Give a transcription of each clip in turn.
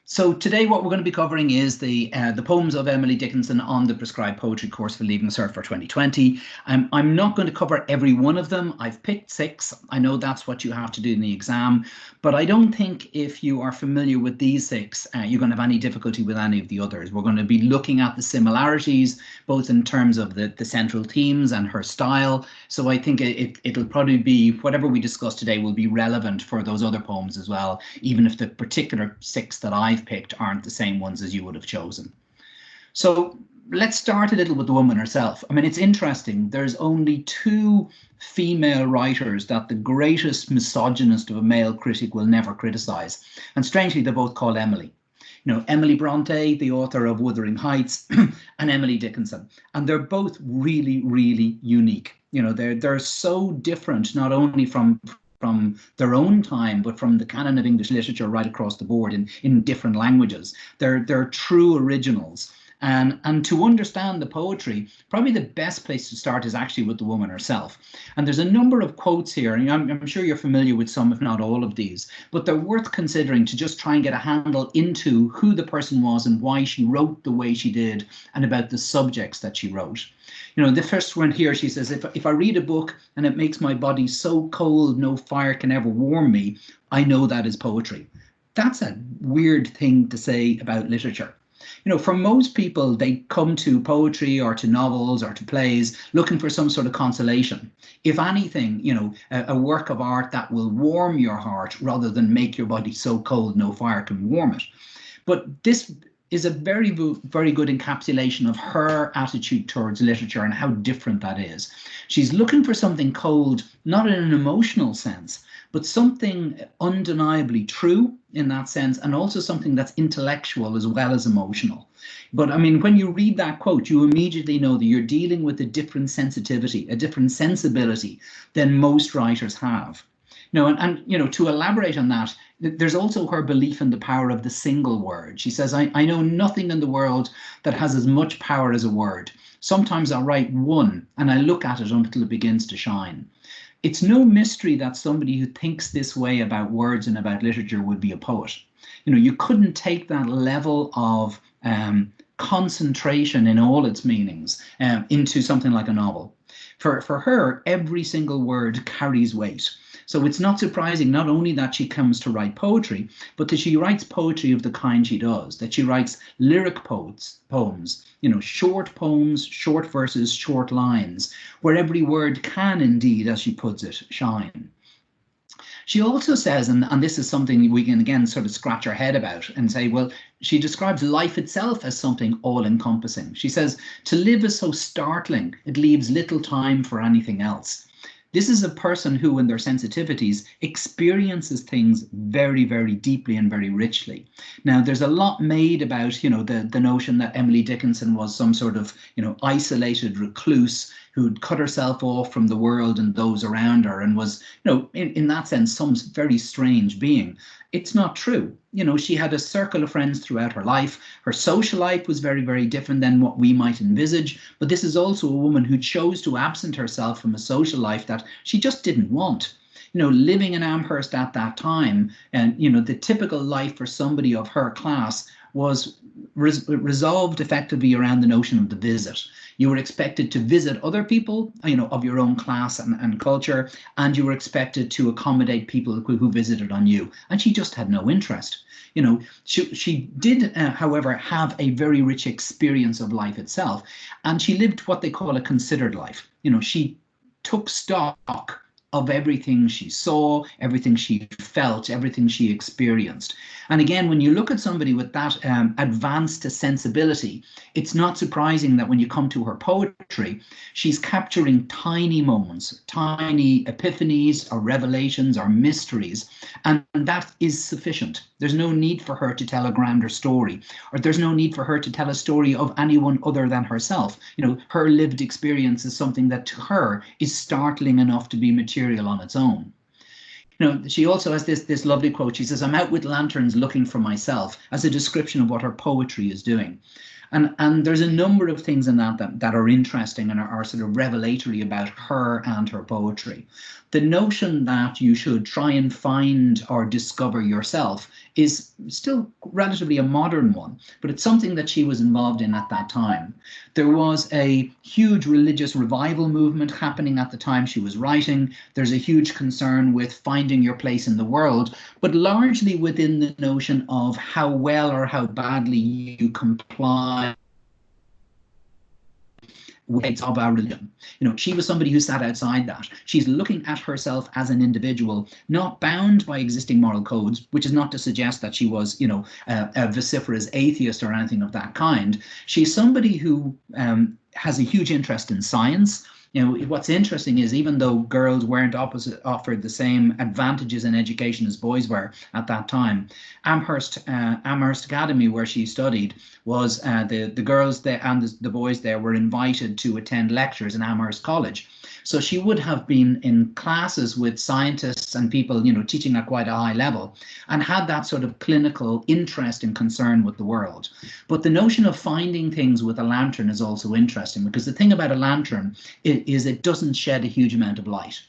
So today what we're going to be covering is the poems of Emily Dickinson on the prescribed poetry course for Leaving Cert for 2020. I'm not going to cover every one of them. I've picked 6. I know that's what you have to do in the exam, but I don't think if you are familiar with these 6, you're going to have any difficulty with any of the others. We're going to be looking at the similarities, both in terms of the central themes and her style. So I think it'll probably be, whatever we discuss today will be relevant for those other poems as well, even if the particular 6 that I've picked aren't the same ones as you would have chosen. So let's start a little with the woman herself. I mean, it's interesting. There's only 2 female writers that the greatest misogynist of a male critic will never criticize. And strangely, they're both called Emily. You know, Emily Bronte, the author of Wuthering Heights, and Emily Dickinson. And they're both really, really unique. You know, they're so different, not only from their own time, but from the canon of English literature right across the board in different languages. They're true originals. And to understand the poetry, probably the best place to start is actually with the woman herself. And there's a number of quotes here, and I'm sure you're familiar with some, if not all of these, but they're worth considering to just try and get a handle into who the person was and why she wrote the way she did and about the subjects that she wrote. You know, the first one here, she says, if I read a book and it makes my body so cold no fire can ever warm me, I know that is poetry. That's a weird thing to say about literature. You know, for most people, they come to poetry or to novels or to plays looking for some sort of consolation. If anything, you know, a work of art that will warm your heart rather than make your body so cold no fire can warm it. But this is a very, very good encapsulation of her attitude towards literature and how different that is. She's looking for something cold, not in an emotional sense, but something undeniably true in that sense, and also something that's intellectual as well as emotional. But I mean, when you read that quote, you immediately know that you're dealing with a different sensitivity, a different sensibility than most writers have. You know, and you know, to elaborate on that, there's also her belief in the power of the single word. She says, I know nothing in the world that has as much power as a word. Sometimes I'll write one and I look at it until it begins to shine. It's no mystery that somebody who thinks this way about words and about literature would be a poet. You know, you couldn't take that level of concentration in all its meanings into something like a novel. For her, every single word carries weight. So it's not surprising not only that she comes to write poetry, but that she writes poetry of the kind she does, that she writes lyric poems, you know, short poems, short verses, short lines, where every word can indeed, as she puts it, shine. She also says, and this is something we can again sort of scratch our head about and say, well, she describes life itself as something all-encompassing. She says, to live is so startling, it leaves little time for anything else. This is a person who, in their sensitivities, experiences things very, very deeply and very richly. Now, there's a lot made about, you know, the notion that Emily Dickinson was some sort of, you know, isolated recluse who'd cut herself off from the world and those around her and was, you know, in that sense, some very strange being. It's not true. You know, she had a circle of friends throughout her life. Her social life was very, very different than what we might envisage. But this is also a woman who chose to absent herself from a social life that she just didn't want. You know, living in Amherst at that time, and, you know, the typical life for somebody of her class was resolved effectively around the notion of the visit. You were expected to visit other people, you know, of your own class and culture, and you were expected to accommodate people who visited on you. And she just had no interest. You know, she did, however, have a very rich experience of life itself, and she lived what they call a considered life. You know, she took stock of everything she saw, everything she felt, everything she experienced. And again, when you look at somebody with that advanced sensibility, it's not surprising that when you come to her poetry, she's capturing tiny moments, tiny epiphanies or revelations or mysteries, and that is sufficient. There's no need for her to tell a grander story, or there's no need for her to tell a story of anyone other than herself. You know, her lived experience is something that to her is startling enough to be material on its own. You know, she also has this lovely quote. She says, I'm out with lanterns looking for myself, as a description of what her poetry is doing. And there's a number of things in that are interesting and are sort of revelatory about her and her poetry. The notion that you should try and find or discover yourself is still relatively a modern one, but it's something that she was involved in at that time. There was a huge religious revival movement happening at the time she was writing. There's a huge concern with finding your place in the world, but largely within the notion of how well or how badly you comply ways of our religion. She was somebody who sat outside that. She's looking at herself as an individual, not bound by existing moral codes, which is not to suggest that she was, a vociferous atheist or anything of that kind. She's somebody who has a huge interest in science. What's interesting is even though girls weren't offered the same advantages in education as boys were at that time, Amherst Academy, where she studied, was the girls there and the boys there were invited to attend lectures in Amherst College. So she would have been in classes with scientists and people, teaching at quite a high level, and had that sort of clinical interest and concern with the world. But the notion of finding things with a lantern is also interesting, because the thing about a lantern is it doesn't shed a huge amount of light.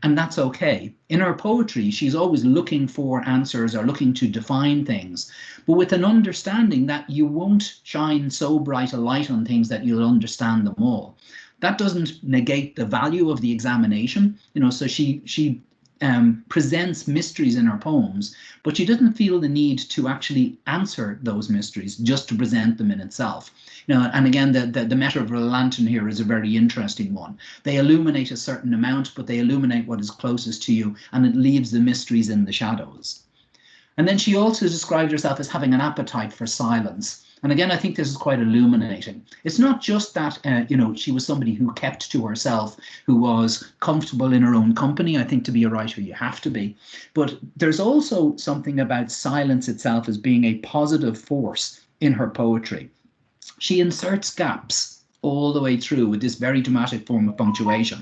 And that's okay. In her poetry, she's always looking for answers or looking to define things, but with an understanding that you won't shine so bright a light on things that you'll understand them all. That doesn't negate the value of the examination, so she presents mysteries in her poems, but she doesn't feel the need to actually answer those mysteries just to present them in itself. And again, the metaphor of a lantern here is a very interesting one. They illuminate a certain amount, but they illuminate what is closest to you, and it leaves the mysteries in the shadows. And then she also described herself as having an appetite for silence. And again, I think this is quite illuminating. It's not just that, she was somebody who kept to herself, who was comfortable in her own company. I think to be a writer, you have to be. But there's also something about silence itself as being a positive force in her poetry. She inserts gaps all the way through with this very dramatic form of punctuation.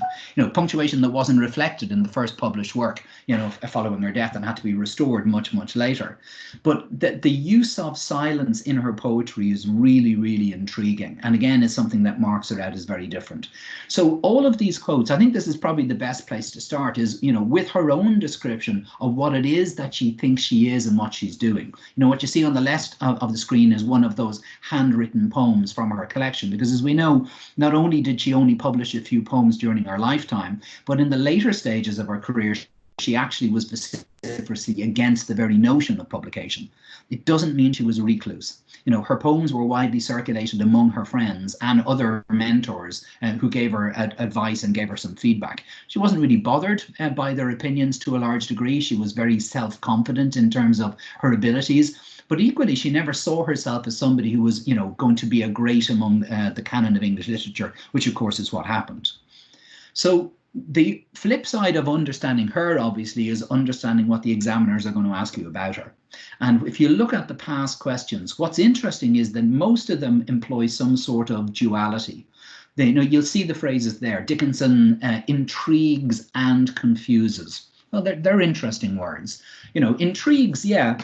Punctuation that wasn't reflected in the first published work, following her death, and had to be restored much, much later. But the use of silence in her poetry is really, really intriguing. And again, is something that marks her out as very different. So all of these quotes, I think this is probably the best place to start, is, with her own description of what it is that she thinks she is and what she's doing. What you see on the left of the screen is one of those handwritten poems from her collection, because as we know, not only did she only publish a few poems during her lifetime, but in the later stages of her career, she actually was vociferously against the very notion of publication. It doesn't mean she was a recluse. Her poems were widely circulated among her friends and other mentors who gave her advice and gave her some feedback. She wasn't really bothered by their opinions to a large degree. She was very self-confident in terms of her abilities. But equally, she never saw herself as somebody who was, going to be a great among the canon of English literature, which of course is what happened. So the flip side of understanding her, obviously, is understanding what the examiners are going to ask you about her. And if you look at the past questions, what's interesting is that most of them employ some sort of duality. You'll see the phrases there. Dickinson intrigues and confuses. Well, they're interesting words. Intrigues, yeah,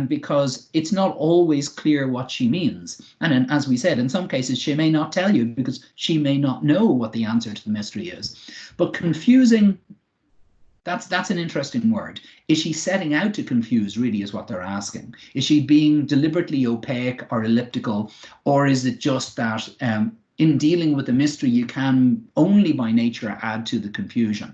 because it's not always clear what she means. And as we said, in some cases, she may not tell you because she may not know what the answer to the mystery is. But confusing, that's an interesting word. Is she setting out to confuse, really, is what they're asking. Is she being deliberately opaque or elliptical, or is it just that in dealing with the mystery, you can only by nature add to the confusion?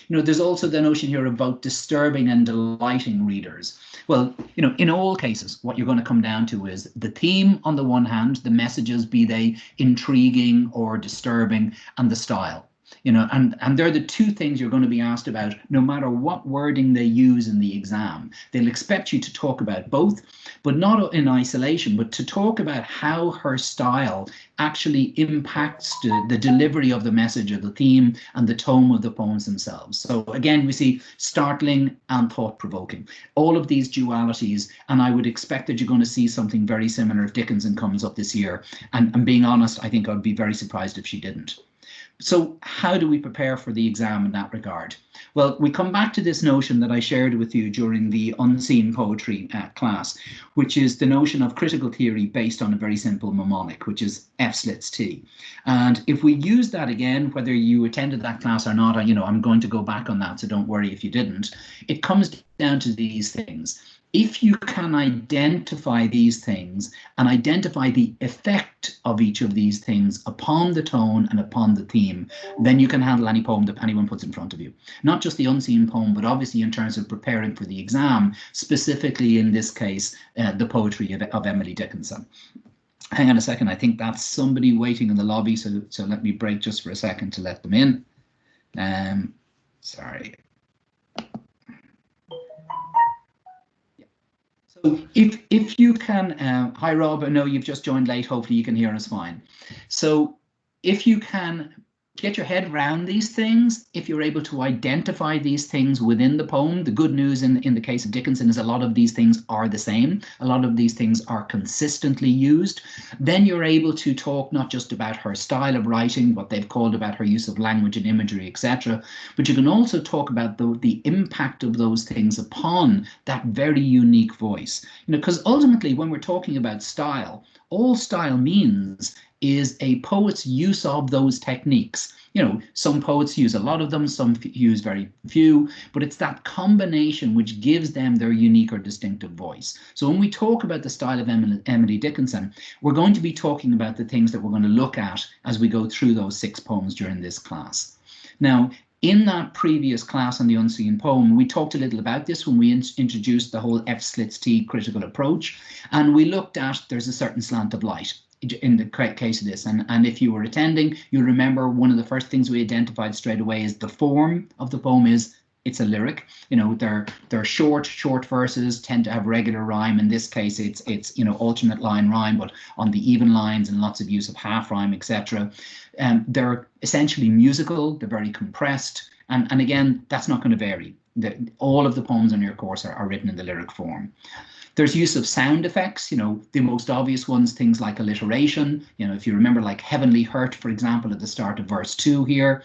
There's also the notion here about disturbing and delighting readers. Well, in all cases, what you're going to come down to is the theme on the one hand, the messages, be they intriguing or disturbing, and the style. And they're the two things you're going to be asked about no matter what wording they use in the exam. They'll expect you to talk about both, but not in isolation, but to talk about how her style actually impacts the delivery of the message of the theme and the tone of the poems themselves. So again, we see startling and thought-provoking, all of these dualities, and I would expect that you're going to see something very similar if Dickinson comes up this year. And being honest, I think I'd be very surprised if she didn't. So how do we prepare for the exam in that regard? Well, we come back to this notion that I shared with you during the unseen poetry class, which is the notion of critical theory based on a very simple mnemonic, which is F slits T. And if we use that again, whether you attended that class or not, I'm going to go back on that, so don't worry if you didn't. It comes down to these things. If you can identify these things and identify the effect of each of these things upon the tone and upon the theme, then you can handle any poem that anyone puts in front of you. Not just the unseen poem, but obviously in terms of preparing for the exam, specifically in this case, the poetry of Emily Dickinson. Hang on a second, I think that's somebody waiting in the lobby, so let me break just for a second to let them in. Sorry. So if you can, hi Rob, I know you've just joined late, hopefully you can hear us fine. So if you can get your head around these things, if you're able to identify these things within the poem, the good news in the case of Dickinson is a lot of these things are the same. A lot of these things are consistently used. Then you're able to talk not just about her style of writing, what they've called about her use of language and imagery, etc., but you can also talk about the impact of those things upon that very unique voice. Because ultimately, when we're talking about style, all style means is a poet's use of those techniques. Some poets use a lot of them, some use very few, but it's that combination which gives them their unique or distinctive voice. So when we talk about the style of Emily Dickinson, we're going to be talking about the things that we're going to look at as we go through those 6 poems during this class. Now, in that previous class on the unseen poem, we talked a little about this when we introduced the whole F slits T critical approach, and we looked at there's a certain slant of light in the case of this, and if you were attending, you remember one of the first things we identified straight away is the form of the poem is it's a lyric. They're short verses, tend to have regular rhyme. In this case, it's alternate line rhyme, but on the even lines, and lots of use of half rhyme, etc. They're essentially musical. They're very compressed, and again, that's not going to vary. All of the poems on your course are written in the lyric form. There's use of sound effects, the most obvious ones, things like alliteration. If you remember, like heavenly hurt, for example, at the start of verse 2 here.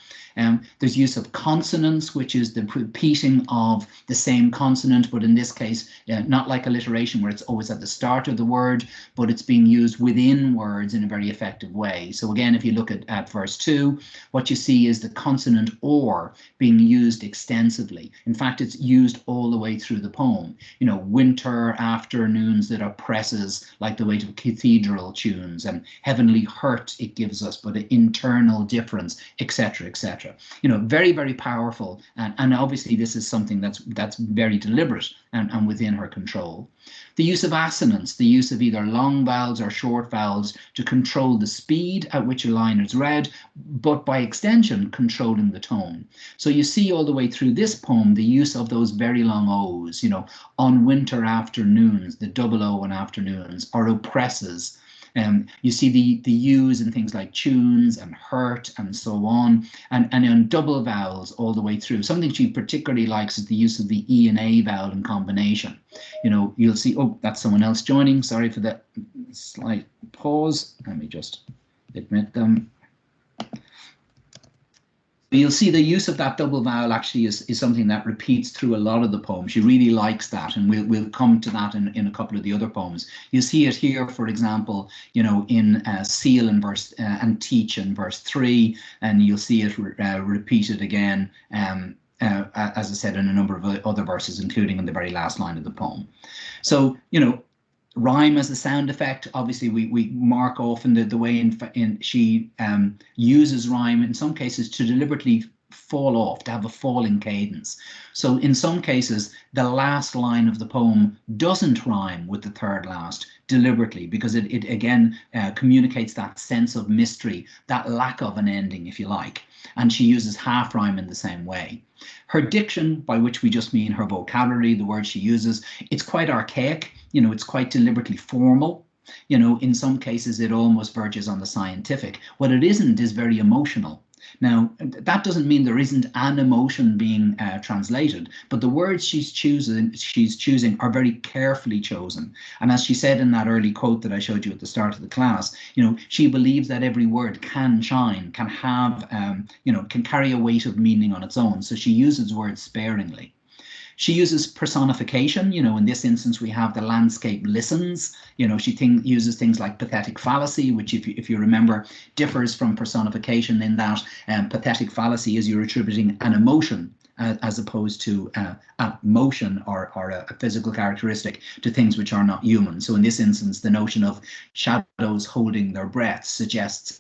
There's use of consonants, which is the repeating of the same consonant, but in this case, not like alliteration where it's always at the start of the word, but it's being used within words in a very effective way. So again, if you look at verse 2, what you see is the consonant or being used extensively. In fact, it's used all the way through the poem. Winter afternoons that are presses like the weight of cathedral tunes, and heavenly hurt it gives us, but an internal difference, etc., etc. Very, very powerful, and obviously this is something that's very deliberate and within her control. The use of assonance, the use of either long vowels or short vowels to control the speed at which a line is read, but by extension controlling the tone. So you see all the way through this poem the use of those very long O's, on winter afternoons, the double O on afternoons, or oppresses. You see the U's in things like tunes and hurt and so on, and on double vowels all the way through. Something she particularly likes is the use of the E and A vowel in combination. You'll see, oh, that's someone else joining. Sorry for that slight pause. Let me just admit them. You'll see the use of that double vowel actually is something that repeats through a lot of the poems. She really likes that, and we'll come to that in a couple of the other poems. You see it here, for example, in seal in verse and teach in verse 3, and you'll see it repeated again, as I said, in a number of other verses, including in the very last line of the poem. So, rhyme as a sound effect. Obviously, we mark off in the way she uses rhyme in some cases to deliberately fall off, to have a falling cadence. So in some cases, the last line of the poem doesn't rhyme with the third last deliberately, because it again communicates that sense of mystery, that lack of an ending, if you like. And she uses half rhyme in the same way. Her diction, by which we just mean her vocabulary, the words she uses, it's quite archaic. It's quite deliberately formal. In some cases, it almost verges on the scientific. What it isn't is very emotional. Now, that doesn't mean there isn't an emotion being translated, but the words she's choosing are very carefully chosen. And as she said in that early quote that I showed you at the start of the class, she believes that every word can shine, can have, can carry a weight of meaning on its own. So she uses words sparingly. She uses personification. In this instance, we have the landscape listens. She uses things like pathetic fallacy, which, if you remember, differs from personification in that pathetic fallacy is you're attributing an emotion as opposed to a motion or a physical characteristic to things which are not human. So in this instance, the notion of shadows holding their breath suggests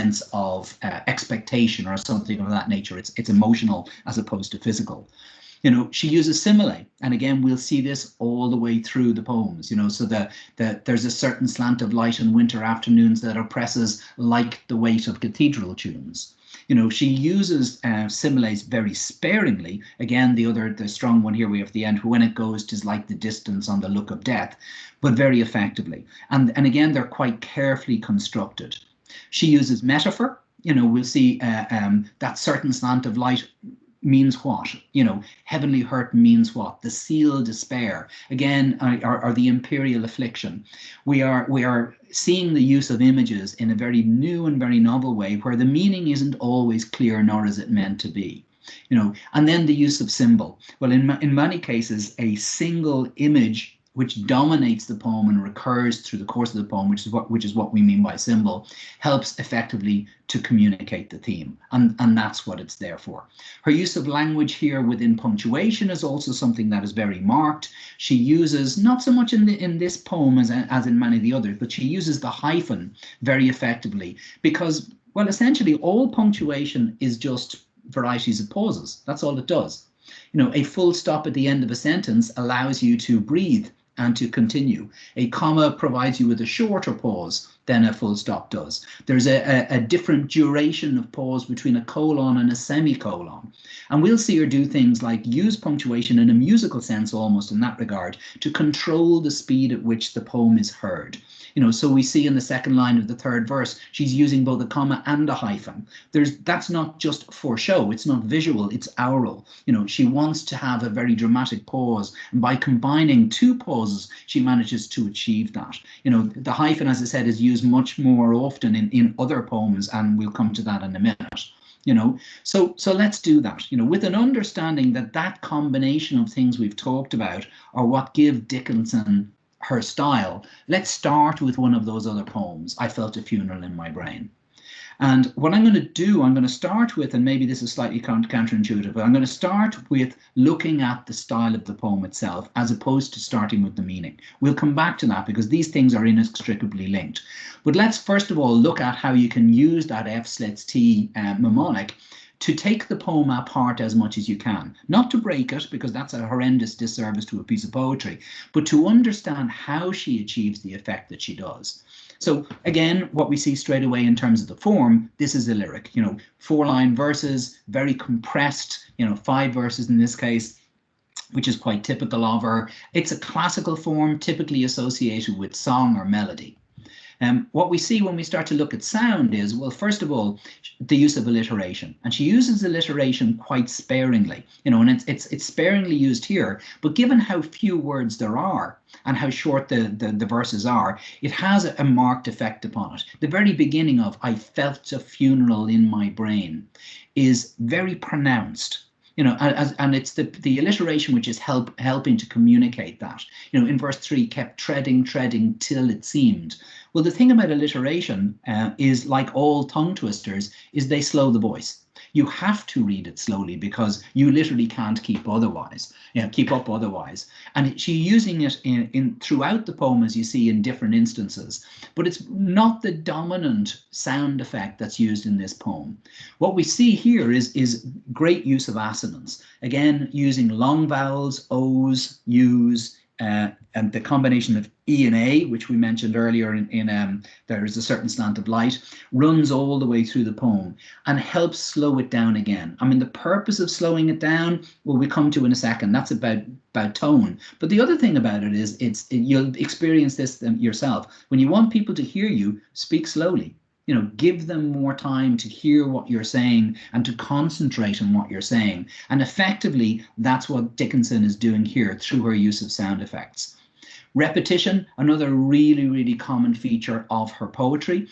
sense of expectation or something of that nature. It's emotional as opposed to physical. She uses simile, and again we'll see this all the way through the poems. So that there's a certain slant of light on winter afternoons that oppresses like the weight of cathedral tunes. She uses similes very sparingly. Again, the strong one here we have at the end, when it goes, 'tis like the distance on the look of death, but very effectively. And again, they're quite carefully constructed. She uses metaphor. We'll see that certain slant of light means what? Heavenly hurt means what? The seal despair, again, are the imperial affliction. We are seeing the use of images in a very new and very novel way, where the meaning isn't always clear, nor is it meant to be. And then the use of symbol. Well, in many cases, a single image which dominates the poem and recurs through the course of the poem, which is what we mean by symbol, helps effectively to communicate the theme, and that's what it's there for. Her use of language here within punctuation is also something that is very marked. She uses, not so much in this poem as in many of the others, but she uses the hyphen very effectively, because, well, essentially all punctuation is just varieties of pauses. That's all it does. A full stop at the end of a sentence allows you to breathe and to continue. A comma provides you with a shorter pause than a full stop does. There's a different duration of pause between a colon and a semicolon. And we'll see her do things like use punctuation in a musical sense, almost in that regard, to control the speed at which the poem is heard. So we see in the second line of the third verse, she's using both a comma and a hyphen. That's not just for show, it's not visual, it's aural. She wants to have a very dramatic pause, and by combining two pauses, she manages to achieve that. The hyphen, as I said, is used much more often in other poems, and we'll come to that in a minute. So let's do that, with an understanding that combination of things we've talked about are what give Dickinson her style. Let's start with one of those other poems, I Felt a Funeral in My Brain. And what I'm going to do, I'm going to start with, and maybe this is slightly counterintuitive, but I'm going to start with looking at the style of the poem itself, as opposed to starting with the meaning. We'll come back to that because these things are inextricably linked. But let's first of all look at how you can use that F slits T mnemonic to take the poem apart as much as you can. Not to break it, because that's a horrendous disservice to a piece of poetry, but to understand how she achieves the effect that she does. So again, what we see straight away in terms of the form, this is a lyric, 4-line verses, very compressed, 5 verses in this case, which is quite typical of her. It's a classical form, typically associated with song or melody. What we see when we start to look at sound is, well, first of all, the use of alliteration, and she uses alliteration quite sparingly, and it's sparingly used here, but given how few words there are and how short the verses are, it has a marked effect upon it. The very beginning of "I felt a funeral in my brain" is very pronounced. And it's the alliteration which is helping to communicate that. In verse 3, kept treading till it seemed. Well, the thing about alliteration is, like all tongue twisters, is they slow the voice. You have to read it slowly because you literally can't keep up otherwise. And she's using it in throughout the poem, as you see, in different instances. But it's not the dominant sound effect that's used in this poem. What we see here is great use of assonance. Again, using long vowels, O's, U's, and the combination of E and A, which we mentioned earlier in There is a Certain Slant of Light, runs all the way through the poem and helps slow it down again. I mean, the purpose of slowing it down, well, we come to in a second. That's about tone. But the other thing about it is you'll experience this yourself. When you want people to hear you, speak slowly. You know, give them more time to hear what you're saying and to concentrate on what you're saying. And effectively, that's what Dickinson is doing here through her use of sound effects. Repetition, another really, really common feature of her poetry.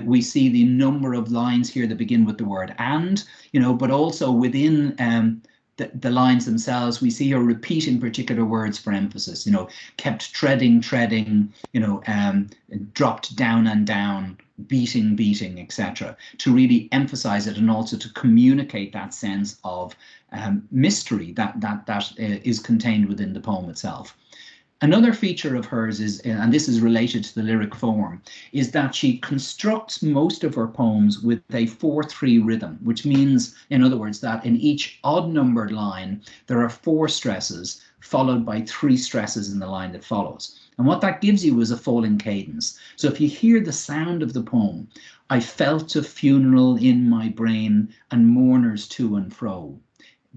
We see the number of lines here that begin with the word and, you know, but also within the lines themselves, we see her repeating particular words for emphasis, you know, kept treading, treading, you know, dropped down and down, beating, beating, etc., to really emphasize it and also to communicate that sense of mystery that is contained within the poem itself. Another feature of hers is, and this is related to the lyric form, is that she constructs most of her poems with a 4/3 rhythm, which means, in other words, that in each odd numbered line, there are 4 stresses followed by 3 stresses in the line that follows. And what that gives you is a falling cadence. So if you hear the sound of the poem, I felt a funeral in my brain and mourners to and fro.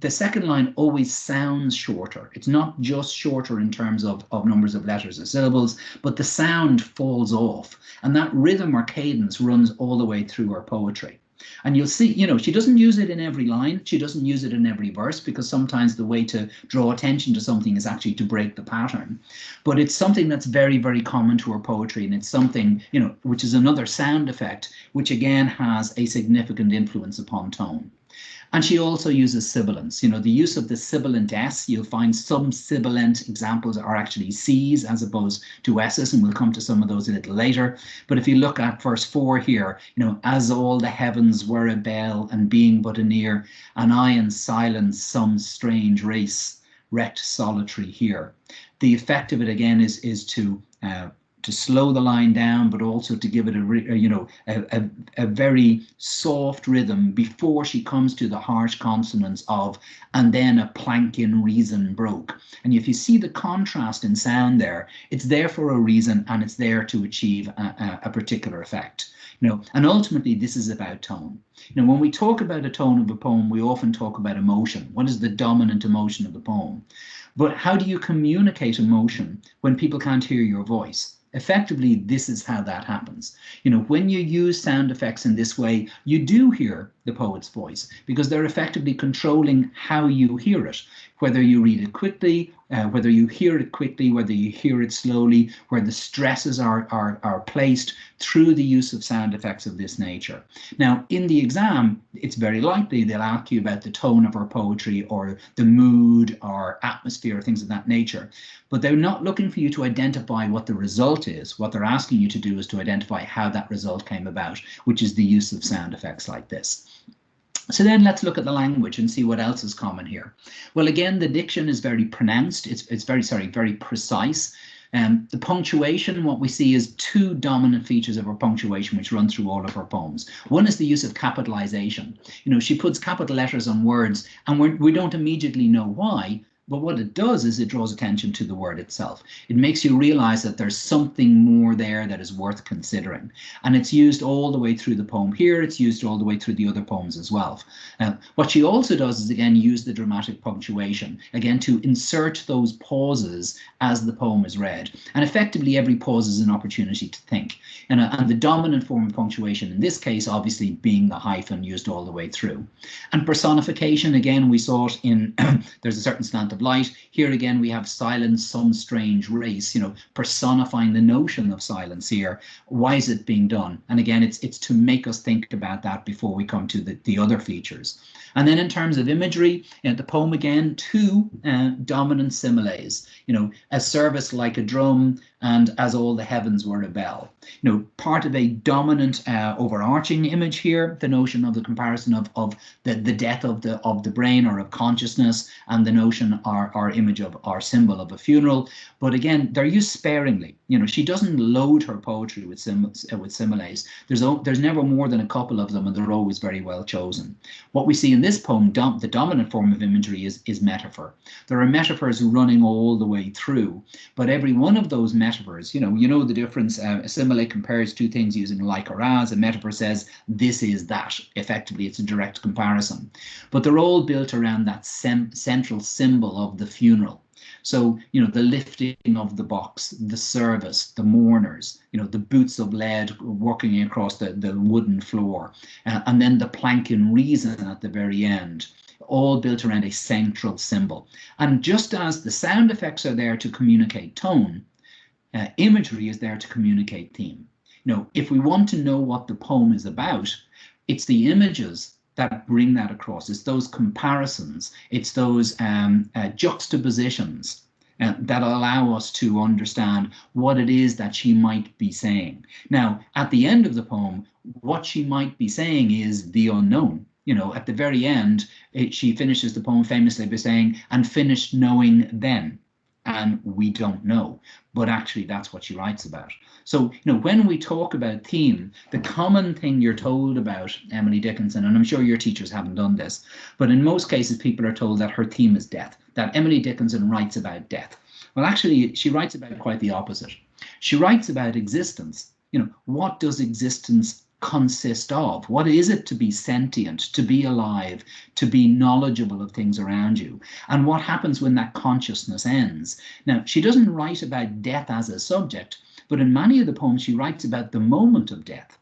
The second line always sounds shorter. It's not just shorter in terms of numbers of letters or syllables, but the sound falls off. And that rhythm or cadence runs all the way through her poetry. And you'll see, you know, she doesn't use it in every line. She doesn't use it in every verse, because sometimes the way to draw attention to something is actually to break the pattern. But it's something that's very, very common to her poetry. And it's something, you know, which is another sound effect, which again has a significant influence upon tone. And she also uses sibilants. You know, the use of the sibilant S, you'll find some sibilant examples are actually C's as opposed to S's, and we'll come to some of those a little later. But if you look at verse 4 here, you know, as all the heavens were a bell and being but an ear, and I in silence some strange race wrecked solitary here. The effect of it again is to slow the line down, but also to give it a very soft rhythm before she comes to the harsh consonants of, and then a plank in reason broke. And if you see the contrast in sound there, it's there for a reason, and it's there to achieve a particular effect. You know, and ultimately this is about tone. You know, when we talk about a tone of a poem, we often talk about emotion. What is the dominant emotion of the poem? But how do you communicate emotion when people can't hear your voice? Effectively, this is how that happens. You know, when you use sound effects in this way, you do hear the poet's voice, because they're effectively controlling how you hear it, whether you read it quickly, whether you hear it quickly, whether you hear it slowly, where the stresses are placed through the use of sound effects of this nature. Now, in the exam, it's very likely they'll ask you about the tone of our poetry or the mood or atmosphere, things of that nature. But they're not looking for you to identify what the result is. What they're asking you to do is to identify how that result came about, which is the use of sound effects like this. So then let's look at the language and see what else is common here. Well, again, the diction is very pronounced. It's very precise. The punctuation, what we see is 2 dominant features of her punctuation which run through all of her poems. One is the use of capitalization. You know, she puts capital letters on words, and we don't immediately know why. But what it does is it draws attention to the word itself. It makes you realize that there's something more there that is worth considering. And it's used all the way through the poem here. It's used all the way through the other poems as well. What she also does is, again, use the dramatic punctuation, again, to insert those pauses as the poem is read. And effectively, every pause is an opportunity to think. And the dominant form of punctuation in this case, obviously, being the hyphen used all the way through. And personification, again, we saw it in, there's a certain slant of light. Here again, we have silence, some strange race, you know, personifying the notion of silence here. Why is it being done? And again, it's to make us think about that before we come to the other features. And then in terms of imagery, you know, the poem again, 2 dominant similes, you know, a service like a drum and as all the heavens were a bell. You know, part of a dominant overarching image here, the notion of the comparison of the death of the brain or of consciousness, and the notion our image of our symbol of a funeral. But again, they're used sparingly. You know, she doesn't load her poetry with similes. There's never more than a couple of them, and they're always very well chosen. What we see in this poem, the dominant form of imagery is metaphor. There are metaphors running all the way through, but every one of those metaphors, you know the difference. A simile compares 2 things using like or as. A metaphor says this is that. Effectively, it's a direct comparison. But they're all built around that central symbol of the funeral. So, the lifting of the box, the service, the mourners, the boots of lead working across the wooden floor, and then the plank in reason at the very end, all built around a central symbol. And just as the sound effects are there to communicate tone, imagery is there to communicate theme. If we want to know what the poem is about, it's the images that bring that across. It's those comparisons, it's those juxtapositions that allow us to understand what it is that she might be saying. Now, at the end of the poem, what she might be saying is the unknown. At the very end, she finishes the poem famously by saying, "and finished knowing then." And we don't know, but actually that's what she writes about. So, when we talk about theme, the common thing you're told about Emily Dickinson, and I'm sure your teachers haven't done this, but in most cases people are told that her theme is death, that Emily Dickinson writes about death. Well, actually, she writes about quite the opposite. She writes about existence. What does existence consist of? What is it to be sentient, to be alive, to be knowledgeable of things around you? And what happens when that consciousness ends? Now, she doesn't write about death as a subject, but in many of the poems she writes about the moment of death.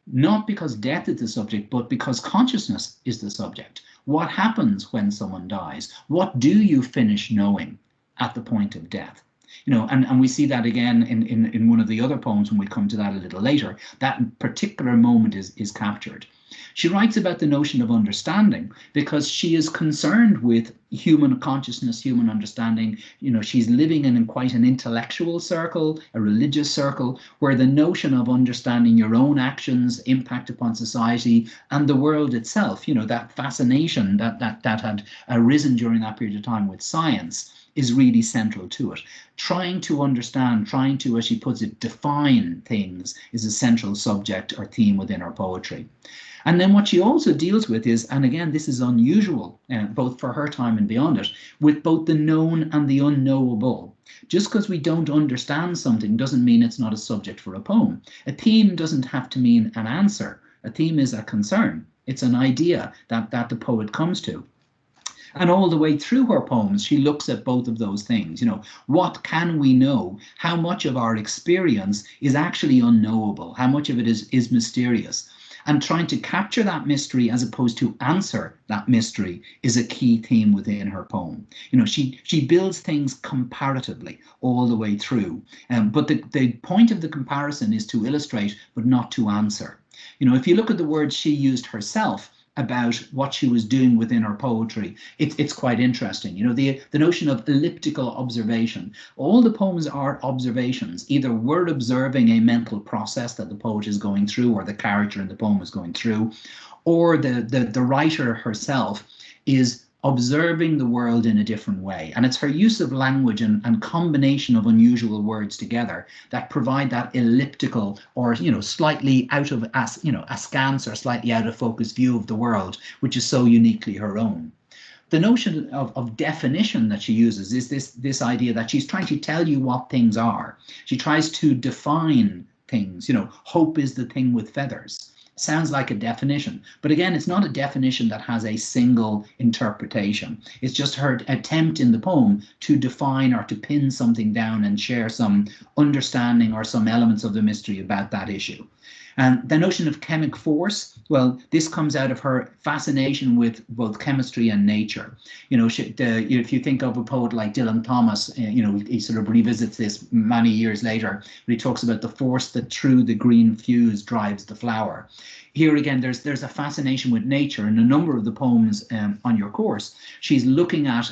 Not because death is the subject, but because consciousness is the subject. What happens when someone dies? What do you finish knowing at the point of death? And we see that again in one of the other poems when we come to that a little later. That particular moment is captured. She writes about the notion of understanding because she is concerned with human consciousness, human understanding. She's living in quite an intellectual circle, a religious circle, where the notion of understanding your own actions, impact upon society and the world itself, that fascination that had arisen during that period of time with science, is really central to it. Trying to understand, trying to, as she puts it, define things is a central subject or theme within her poetry. And then what she also deals with is, and again, this is unusual, both for her time and beyond it, with both the known and the unknowable. Just because we don't understand something doesn't mean it's not a subject for a poem. A theme doesn't have to mean an answer. A theme is a concern. It's an idea that the poet comes to. And all the way through her poems, she looks at both of those things. What can we know? How much of our experience is actually unknowable? How much of it is mysterious? And trying to capture that mystery as opposed to answer that mystery is a key theme within her poem. She builds things comparatively all the way through. But the point of the comparison is to illustrate, but not to answer. If you look at the words she used herself about what she was doing within her poetry, it's quite interesting. The notion of elliptical observation. All the poems are observations. Either we're observing a mental process that the poet is going through, or the character in the poem is going through, or the writer herself is observing the world in a different way. And it's her use of language and combination of unusual words together that provide that elliptical or, slightly out of, askance or slightly out of focus view of the world, which is so uniquely her own. The notion of definition that she uses is this idea that she's trying to tell you what things are. She tries to define things. Hope is the thing with feathers. Sounds like a definition, but again, it's not a definition that has a single interpretation. It's just her attempt in the poem to define or to pin something down and share some understanding or some elements of the mystery about that issue. And the notion of chemic force, well, this comes out of her fascination with both chemistry and nature. If you think of a poet like Dylan Thomas, he sort of revisits this many years later, but he talks about the force that through the green fuse drives the flower. Here again, there's a fascination with nature. In a number of the poems on your course, she's looking at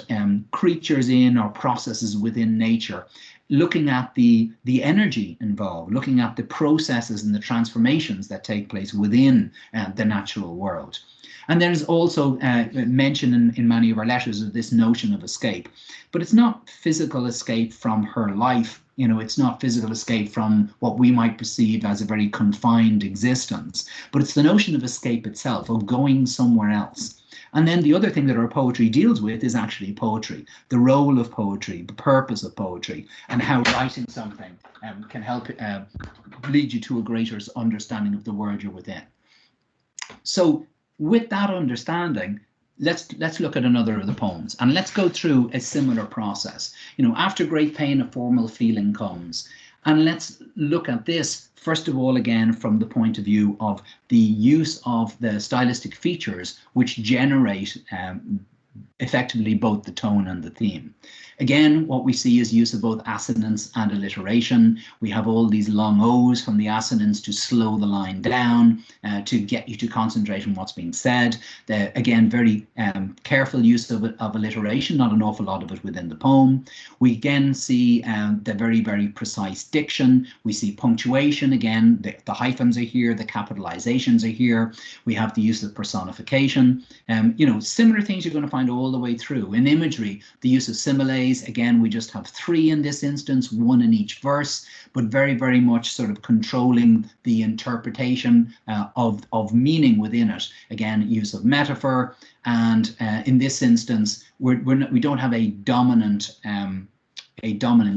creatures in or processes within nature, looking at the energy involved, looking at the processes and the transformations that take place within the natural world. And there's also mention in many of her letters of this notion of escape, but it's not physical escape from her life. It's not physical escape from what we might perceive as a very confined existence, but it's the notion of escape itself, of going somewhere else. And then the other thing that our poetry deals with is actually poetry, the role of poetry, the purpose of poetry, and how writing something can help lead you to a greater understanding of the world you're within. So with that understanding, let's look at another of the poems, and let's go through a similar process. After great pain, a formal feeling comes. And let's look at this, first of all, again, from the point of view of the use of the stylistic features which generate effectively both the tone and the theme. Again, what we see is use of both assonance and alliteration. We have all these long O's from the assonance to slow the line down, to get you to concentrate on what's being said. Again, very careful use of alliteration, not an awful lot of it within the poem. We again see the very, very precise diction. We see punctuation. Again, the hyphens are here, the capitalizations are here. We have the use of personification. Similar things you're going to find all the way through. In imagery, the use of similes. Again, we just have 3 in this instance, 1 in each verse, but very, very much sort of controlling the interpretation of meaning within it. Again, use of metaphor, and in this instance, we don't have a dominant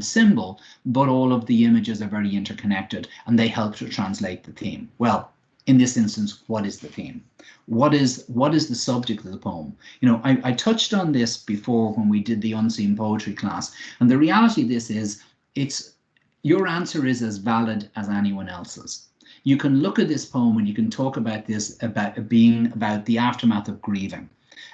symbol, but all of the images are very interconnected, and they help to translate the theme. Well, in this instance, what is the theme? What is the subject of the poem? I touched on this before when we did the unseen poetry class, and the reality of this is your answer is as valid as anyone else's. You can look at this poem and you can talk about this about being about the aftermath of grieving,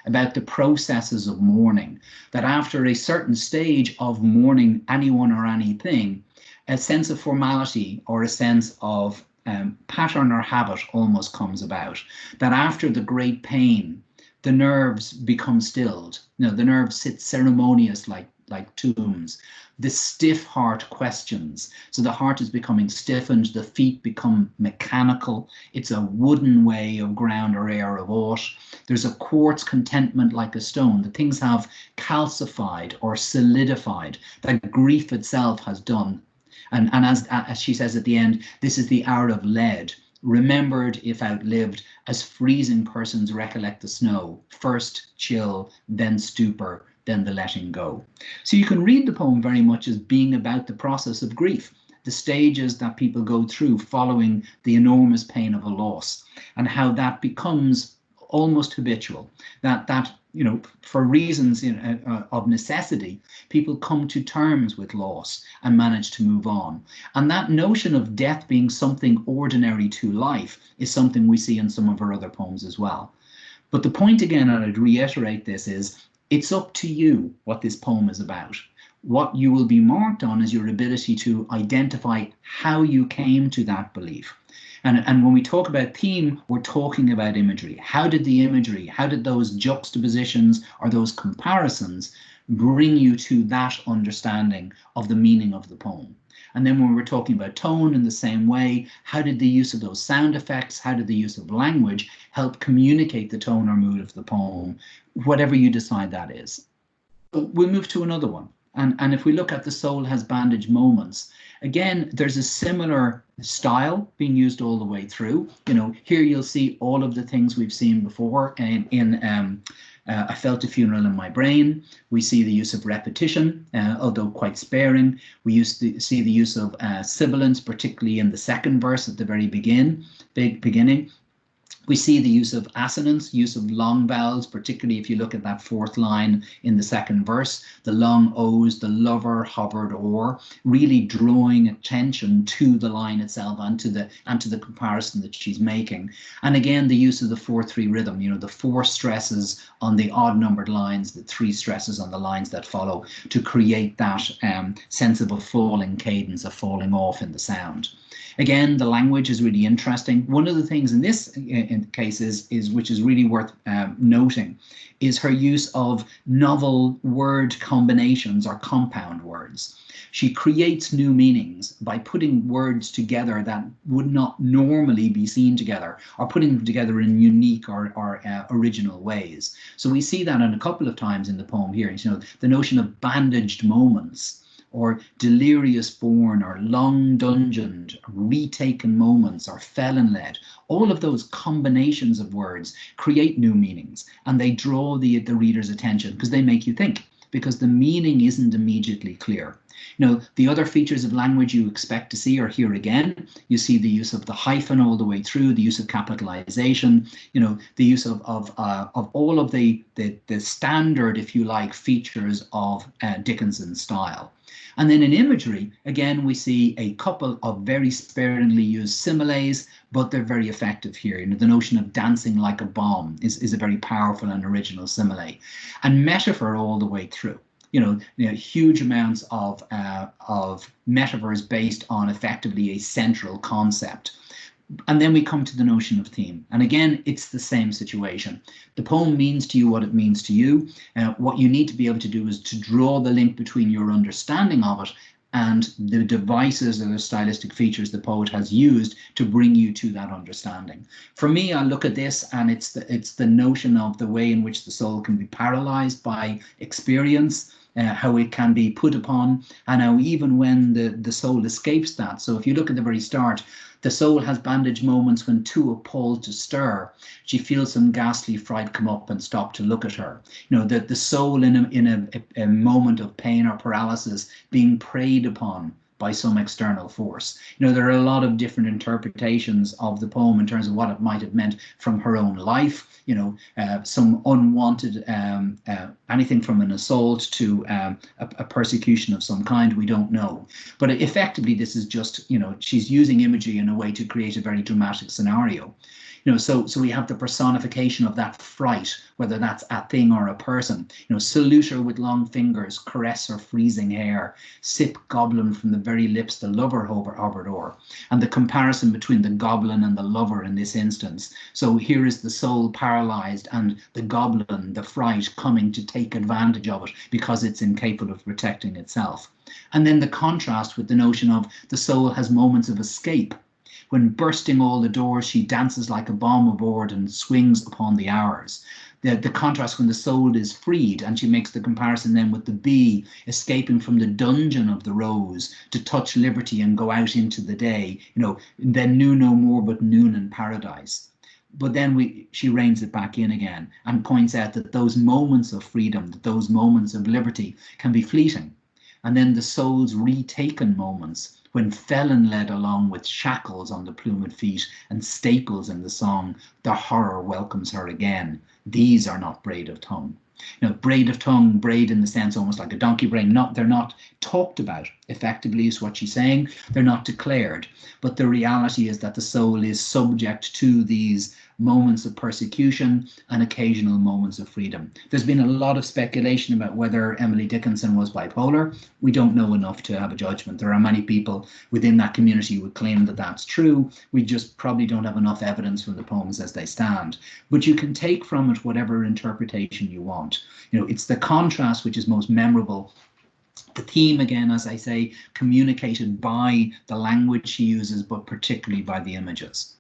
about the processes of mourning, that after a certain stage of mourning anyone or anything, a sense of formality or a sense of pattern or habit almost comes about, that after the great pain, the nerves become stilled. The nerves sit ceremonious like tombs. The stiff heart questions. So the heart is becoming stiffened, the feet become mechanical. It's a wooden way of ground or air of aught. There's a quartz contentment like a stone. The things have calcified or solidified, that grief itself has done. And as she says at the end, this is the hour of lead, remembered if outlived, as freezing persons recollect the snow, first chill, then stupor, then the letting go. So you can read the poem very much as being about the process of grief, the stages that people go through following the enormous pain of a loss, and how that becomes almost habitual, that for reasons of necessity, people come to terms with loss and manage to move on. And that notion of death being something ordinary to life is something we see in some of her other poems as well. But the point again, and I'd reiterate this, is it's up to you what this poem is about. What you will be marked on is your ability to identify how you came to that belief. And when we talk about theme, we're talking about imagery. How did those juxtapositions or those comparisons bring you to that understanding of the meaning of the poem? And then when we're talking about tone in the same way, how did the use of those sound effects, how did the use of language help communicate the tone or mood of the poem, whatever you decide that is? But we'll move to another one. And if we look at the soul has bandaged moments, again, there's a similar style being used all the way through. Here you'll see all of the things we've seen before in I felt a funeral in my brain. We see the use of repetition, although quite sparing. We used to see the use of sibilance, particularly in the second verse at the very beginning. We see the use of assonance, use of long vowels, particularly if you look at that 4th line in the second verse, the long O's, the lover hovered o'er, really drawing attention to the line itself and to the comparison that she's making. And again, the use of the 4/3 rhythm, the 4 stresses on the odd numbered lines, the 3 stresses on the lines that follow, to create that sense of a falling cadence, a falling off in the sound. Again, the language is really interesting. One of the things in this case is which is really worth noting, is her use of novel word combinations or compound words. She creates new meanings by putting words together that would not normally be seen together, or putting them together in unique or original ways. So we see that in a couple of times in the poem here. The notion of bandaged moments, or delirious born, or long dungeoned, retaken moments, or felon-led. All of those combinations of words create new meanings, and they draw the reader's attention because they make you think, because the meaning isn't immediately clear. The other features of language you expect to see are here again. You see the use of the hyphen all the way through, the use of capitalization, the use of all of the standard, if you like, features of Dickinson's style. And then in imagery, again, we see a couple of very sparingly used similes, but they're very effective here. The notion of dancing like a bomb is a very powerful and original simile. And metaphor all the way through. Huge amounts of metaphors based on effectively a central concept. And then we come to the notion of theme. And again, it's the same situation. The poem means to you what it means to you. What you need to be able to do is to draw the link between your understanding of it and the devices or the stylistic features the poet has used to bring you to that understanding. For me, I look at this and it's the notion of the way in which the soul can be paralyzed by experience, how it can be put upon, and how even when the soul escapes that. So if you look at the very start, the soul has bandaged moments when too appalled to stir. She feels some ghastly fright come up and stop to look at her. The soul in a moment of pain or paralysis being preyed upon by some external force. There are a lot of different interpretations of the poem in terms of what it might have meant from her own life, some unwanted, anything from an assault to a persecution of some kind, we don't know. But effectively, this is just, she's using imagery in a way to create a very dramatic scenario. So we have the personification of that fright, whether that's a thing or a person. Salute her with long fingers, caress her freezing hair, sip goblin from the very lips the lover hovered o'er. And the comparison between the goblin and the lover in this instance. So here is the soul paralyzed and the goblin, the fright, coming to take advantage of it because it's incapable of protecting itself. And then the contrast with the notion of the soul has moments of escape. When bursting all the doors, she dances like a bomb aboard and swings upon the hours. The contrast when the soul is freed, and she makes the comparison then with the bee escaping from the dungeon of the rose to touch liberty and go out into the day, then knew no more but noon in paradise. But then she reins it back in again and points out that those moments of freedom, that those moments of liberty can be fleeting. And then the soul's retaken moments, when felon led along with shackles on the plumed feet and staples in the song, the horror welcomes her again. These are not braid of tongue. Braid of tongue, braid in the sense almost like a donkey brain. They're not talked about effectively is what she's saying. They're not declared. But the reality is that the soul is subject to these moments of persecution and occasional moments of freedom. There's been a lot of speculation about whether Emily Dickinson was bipolar. We don't know enough to have a judgment. There are many people within that community who would claim that that's true. We just probably don't have enough evidence from the poems as they stand. But you can take from it whatever interpretation you want. It's the contrast which is most memorable. The theme, again, as I say, communicated by the language she uses, but particularly by the images.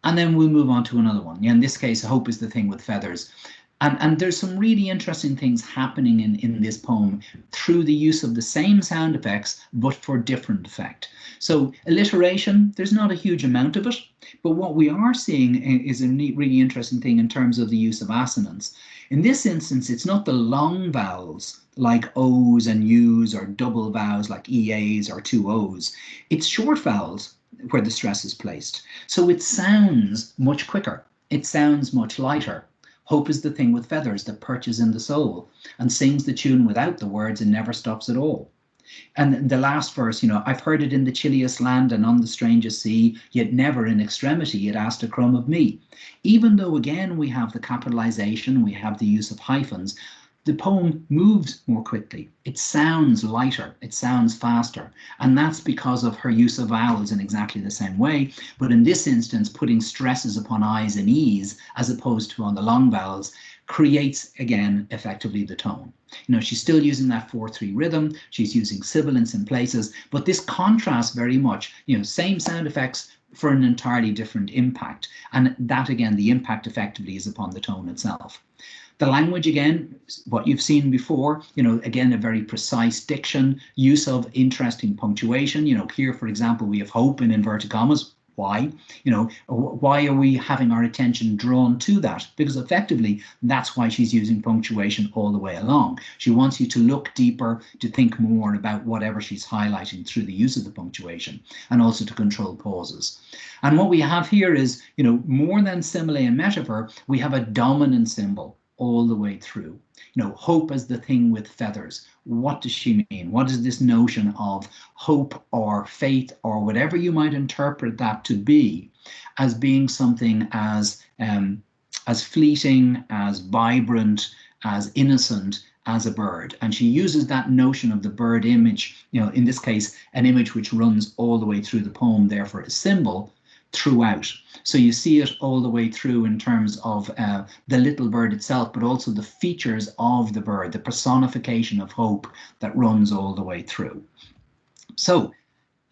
And then we'll move on to another one. In this case, hope is the thing with feathers. And there's some really interesting things happening in this poem through the use of the same sound effects, but for different effect. So alliteration, there's not a huge amount of it, but what we are seeing is a really interesting thing in terms of the use of assonance. In this instance, it's not the long vowels like O's and U's or double vowels like EA's or two O's. It's short vowels where the stress is placed. So it sounds much quicker. It sounds much lighter. Hope is the thing with feathers that perches in the soul and sings the tune without the words and never stops at all. And the last verse, I've heard it in the chilliest land and on the strangest sea, yet never in extremity it asked a crumb of me. Even though, again, we have the capitalization, we have the use of hyphens, the poem moves more quickly. It sounds lighter, it sounds faster, and that's because of her use of vowels in exactly the same way. But in this instance, putting stresses upon I's and E's as opposed to on the long vowels creates, again, effectively the tone. She's still using that 4/3 rhythm, she's using sibilants in places, but this contrasts very much, same sound effects for an entirely different impact. And that, again, the impact effectively is upon the tone itself. The language, again, what you've seen before, again, a very precise diction, use of interesting punctuation. Here, for example, we have hope in inverted commas. Why? Why are we having our attention drawn to that? Because effectively, that's why she's using punctuation all the way along. She wants you to look deeper, to think more about whatever she's highlighting through the use of the punctuation, and also to control pauses. And what we have here is, more than simile and metaphor, we have a dominant symbol all the way through. Hope as the thing with feathers. What does she mean? What is this notion of hope or faith or whatever you might interpret that to be, as being something as fleeting, as vibrant, as innocent as a bird? And she uses that notion of the bird image, in this case, an image which runs all the way through the poem, therefore a symbol, throughout. So you see it all the way through in terms of the little bird itself, but also the features of the bird, the personification of hope that runs all the way through. So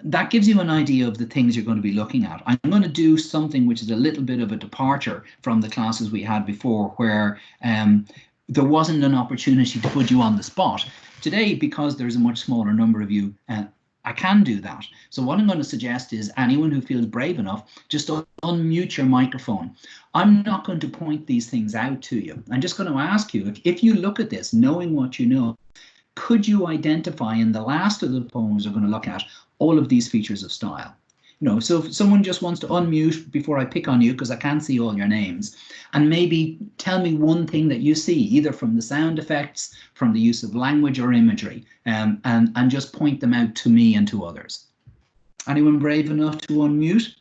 that gives you an idea of the things you're going to be looking at. I'm going to do something which is a little bit of a departure from the classes we had before, where there wasn't an opportunity to put you on the spot. Today, because there's a much smaller number of you, I can do that. So what I'm going to suggest is anyone who feels brave enough, just unmute your microphone. I'm not going to point these things out to you. I'm just going to ask you, if you look at this, knowing what you know, could you identify in the last of the poems we're going to look at all of these features of style? So if someone just wants to unmute before I pick on you, because I can't see all your names, and maybe tell me one thing that you see, either from the sound effects, from the use of language or imagery, and just point them out to me and to others. Anyone brave enough to unmute?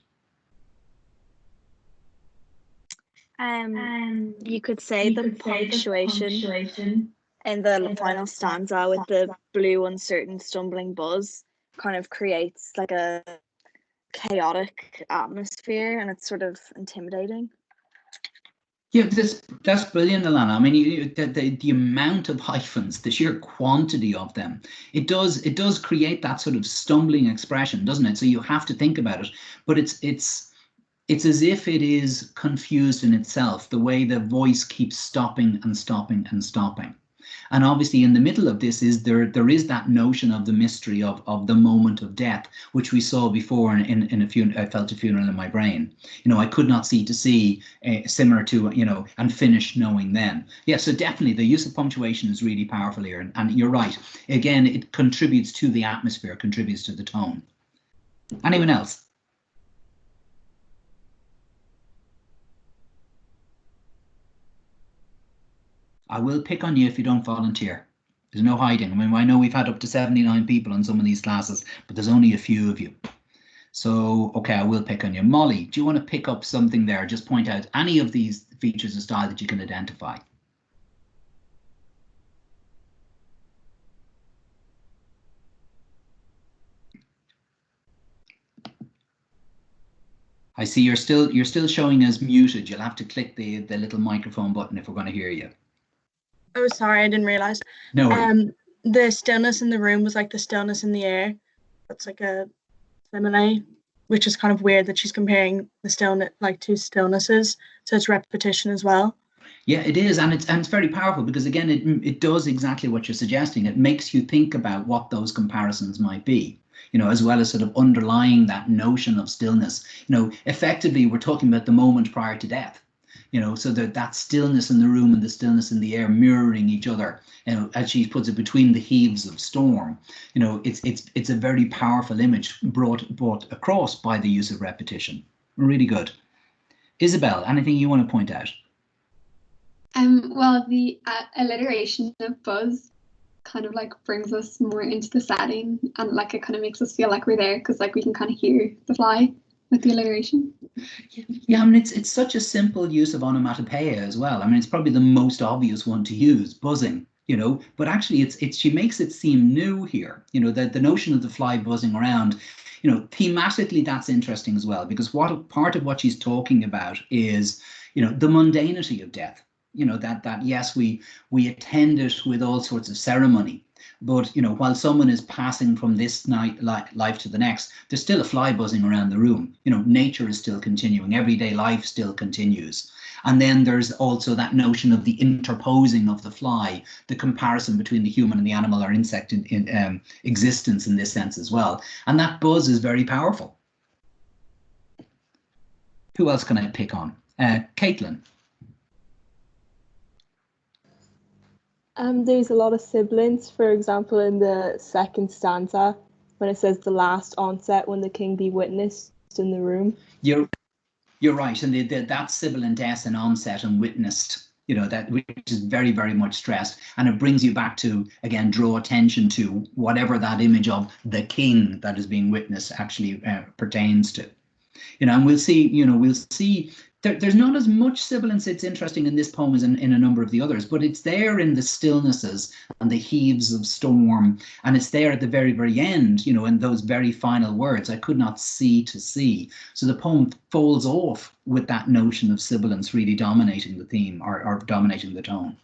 You could say the punctuation in the final stanza with the blue, uncertain, stumbling buzz kind of creates like a chaotic atmosphere, and it's sort of intimidating. Yeah, that's brilliant, Alana. I mean, the amount of hyphens, the sheer quantity of them, it does create that sort of stumbling expression, doesn't it? So you have to think about it, but it's as if it is confused in itself, the way the voice keeps stopping and stopping and stopping. And obviously in the middle of this is there is that notion of the mystery of the moment of death, which we saw before in a funeral. I felt a funeral in my brain. I could not see to see, similar to, and finish knowing then. Yeah, so definitely the use of punctuation is really powerful here. And you're right. Again, it contributes to the atmosphere, contributes to the tone. Anyone else? I will pick on you if you don't volunteer. There's no hiding. I mean, I know we've had up to 79 people on some of these classes, but there's only a few of you. So, okay, I will pick on you. Molly, do you want to pick up something there? Just point out any of these features of style that you can identify. I see you're still showing as muted. You'll have to click the little microphone button if we're going to hear you. Oh, sorry, I didn't realize. No. The stillness in the room was like the stillness in the air. That's like a simile, which is kind of weird that she's comparing the stillness, like two stillnesses. So it's repetition as well. Yeah, it is, and it's very powerful because again, it does exactly what you're suggesting. It makes you think about what those comparisons might be. As well as sort of underlying that notion of stillness. Effectively, we're talking about the moment prior to death. So that stillness in the room and the stillness in the air mirroring each other, as she puts it, between the heaves of storm. It's a very powerful image brought across by the use of repetition. Really good. Isabel, anything you want to point out? Well, the alliteration of buzz kind of like brings us more into the setting, and like it kind of makes us feel like we're there because like we can kind of hear the fly with the alliteration. Yeah, I mean, it's such a simple use of onomatopoeia as well. I mean, it's probably the most obvious one to use, buzzing, but actually she makes it seem new here. The notion of the fly buzzing around, thematically that's interesting as well, because part of what she's talking about is, the mundanity of death. That yes, we attend it with all sorts of ceremony, but while someone is passing from this life to the next, there's still a fly buzzing around the room. Nature is still continuing, everyday life still continues. And then there's also that notion of the interposing of the fly, the comparison between the human and the animal or insect existence in this sense as well. And that buzz is very powerful. Who else can I pick on? Caitlin. There's a lot of sibilants. For example, in the second stanza, when it says the last onset, when the king be witnessed in the room. You're right, and that sibilant S in onset and witnessed, you know, that which is very, very much stressed, and it brings you back to, again, draw attention to whatever that image of the king that is being witnessed actually pertains to. You know, and we'll see there's not as much sibilance. It's interesting in this poem as in a number of the others, but it's there in the stillnesses and the heaves of storm, and it's there at the very, very end, you know, in those very final words, I could not see to see. So the poem falls off with that notion of sibilance really dominating the theme or dominating the tone.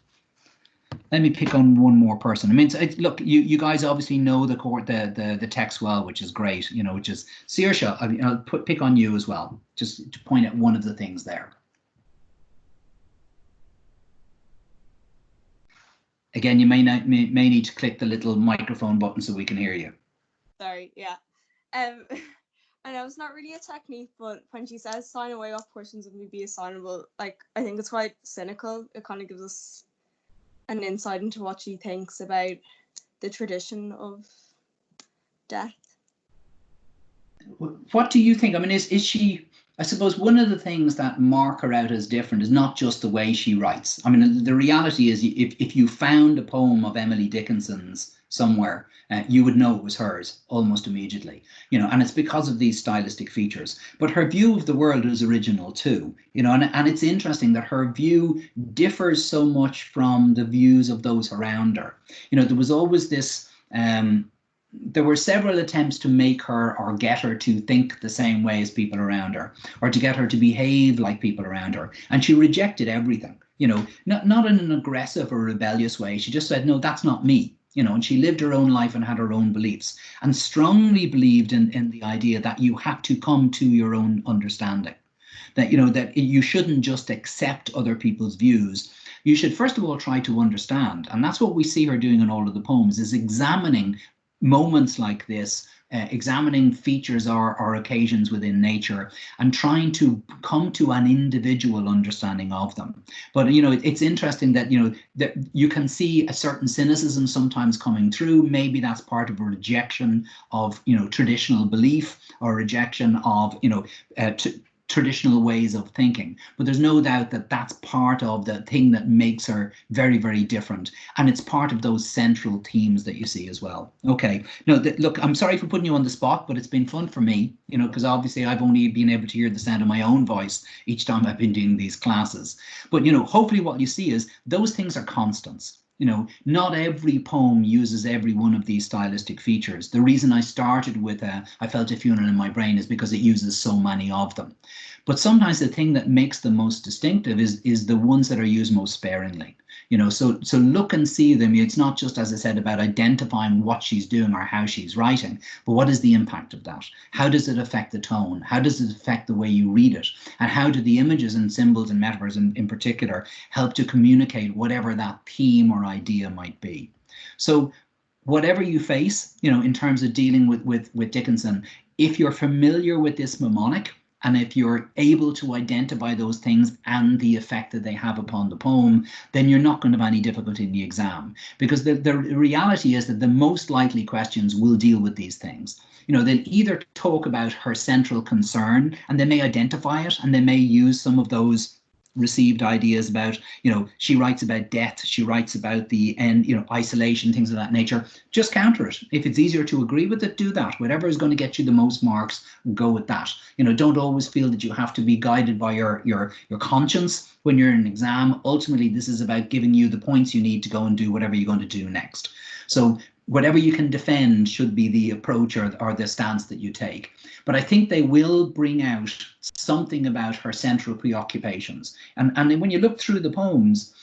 Let me pick on one more person. I mean, look, you guys obviously know the text well, which is great, you know, which is Saoirse. I'll pick on you as well, just to point out one of the things there. Again, you may need to click the little microphone button so we can hear you. Sorry, yeah. I know it's not really a technique, but when she says sign away what portions of me be assignable, like, I think it's quite cynical. It kind of gives us an insight into what she thinks about the tradition of death. What do you think? I mean, is she, I suppose one of the things that mark her out as different is not just the way she writes. I mean, the reality is if you found a poem of Emily Dickinson's somewhere, you would know it was hers almost immediately, you know, and it's because of these stylistic features. But her view of the world is original too, you know, and it's interesting that her view differs so much from the views of those around her. You know, there was always this, there were several attempts to make her or get her to think the same way as people around her, or to get her to behave like people around her. And she rejected everything, you know, not in an aggressive or rebellious way. She just said, no, that's not me. You know, and she lived her own life and had her own beliefs, and strongly believed in the idea that you have to come to your own understanding, that, you know, that you shouldn't just accept other people's views. You should first of all try to understand. And that's what we see her doing in all of the poems, is examining moments like this, examining features or occasions within nature, and trying to come to an individual understanding of them. But, you know, it's interesting that, you know, that you can see a certain cynicism sometimes coming through. Maybe that's part of a rejection of, you know, traditional belief, or rejection of, you know, traditional ways of thinking. But there's no doubt that that's part of the thing that makes her very, very different. And it's part of those central themes that you see as well. Okay, no, look, I'm sorry for putting you on the spot, but it's been fun for me, you know, because obviously I've only been able to hear the sound of my own voice each time I've been doing these classes. But, you know, hopefully what you see is those things are constants. You know, not every poem uses every one of these stylistic features. The reason I started with I Felt a Funeral in My Brain is because it uses so many of them. But sometimes the thing that makes them most distinctive is the ones that are used most sparingly. You know, so look and see them. It's not just, as I said, about identifying what she's doing or how she's writing, but what is the impact of that? How does it affect the tone? How does it affect the way you read it? And how do the images and symbols and metaphors in particular help to communicate whatever that theme or idea might be? So whatever you face, you know, in terms of dealing with Dickinson, if you're familiar with this mnemonic, and if you're able to identify those things and the effect that they have upon the poem, then you're not going to have any difficulty in the exam. Because the reality is that the most likely questions will deal with these things. You know, they'll either talk about her central concern, and they may identify it, and they may use some of those received ideas about, you know, she writes about death, she writes about the end, you know, isolation, things of that nature. Just counter it. If it's easier to agree with it, do that. Whatever is going to get you the most marks, go with that. You know, don't always feel that you have to be guided by your conscience when you're in an exam. Ultimately, this is about giving you the points you need to go and do whatever you're going to do next. So whatever you can defend should be the approach or the stance that you take. But I think they will bring out something about her central preoccupations. And when you look through the poems,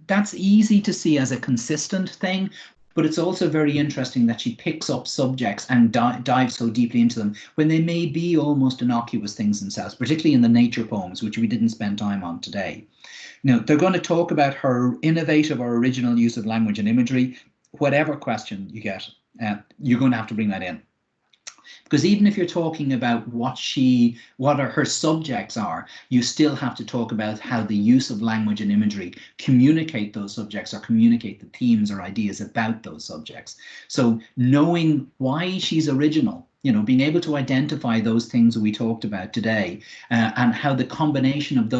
that's easy to see as a consistent thing, but it's also very interesting that she picks up subjects and dives so deeply into them when they may be almost innocuous things themselves, particularly in the nature poems, which we didn't spend time on today. Now, they're going to talk about her innovative or original use of language and imagery. Whatever question you get, you're going to have to bring that in. Because even if you're talking about what her subjects are, you still have to talk about how the use of language and imagery communicate those subjects or communicate the themes or ideas about those subjects. So knowing why she's original, being able to identify those things that we talked about today, and how the combination of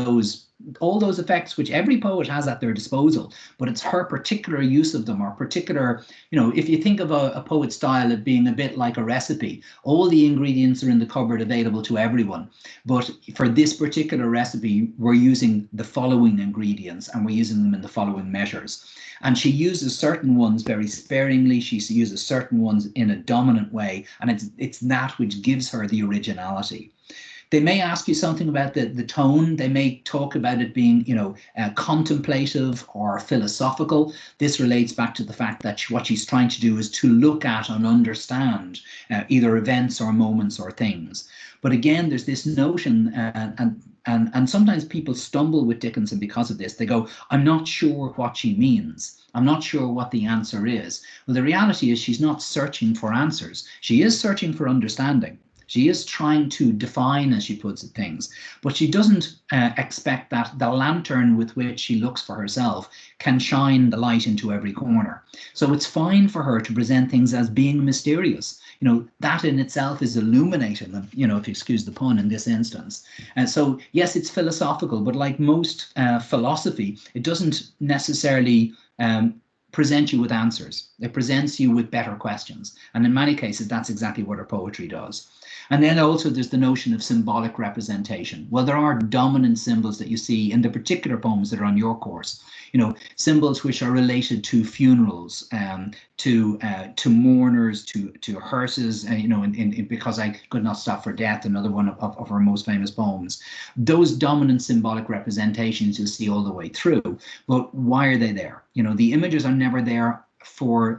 all those effects, which every poet has at their disposal, but it's her particular use of them, or particular, if you think of a poet's style of being a bit like a recipe, all the ingredients are in the cupboard available to everyone. But for this particular recipe, we're using the following ingredients and we're using them in the following measures. And she uses certain ones very sparingly. She uses certain ones in a dominant way. And it's that which gives her the originality. They may ask you something about the tone. They may talk about it being, contemplative or philosophical. This relates back to the fact that what she's trying to do is to look at and understand either events or moments or things. But again, there's this notion, and sometimes people stumble with Dickinson because of this. They go, I'm not sure what she means. I'm not sure what the answer is. Well, the reality is she's not searching for answers. She is searching for understanding. She is trying to define, as she puts it, things, but she doesn't expect that the lantern with which she looks for herself can shine the light into every corner. So it's fine for her to present things as being mysterious. That in itself is illuminating them, if you excuse the pun in this instance. And so, yes, it's philosophical, but like most philosophy, it doesn't necessarily present you with answers. It presents you with better questions. And in many cases, that's exactly what her poetry does. And then also there's the notion of symbolic representation. Well, there are dominant symbols that you see in the particular poems that are on your course. Symbols which are related to funerals, to mourners, to hearses, in Because I Could Not Stop for Death, another one of her most famous poems. Those dominant symbolic representations you see all the way through. But why are they there? The images are never there for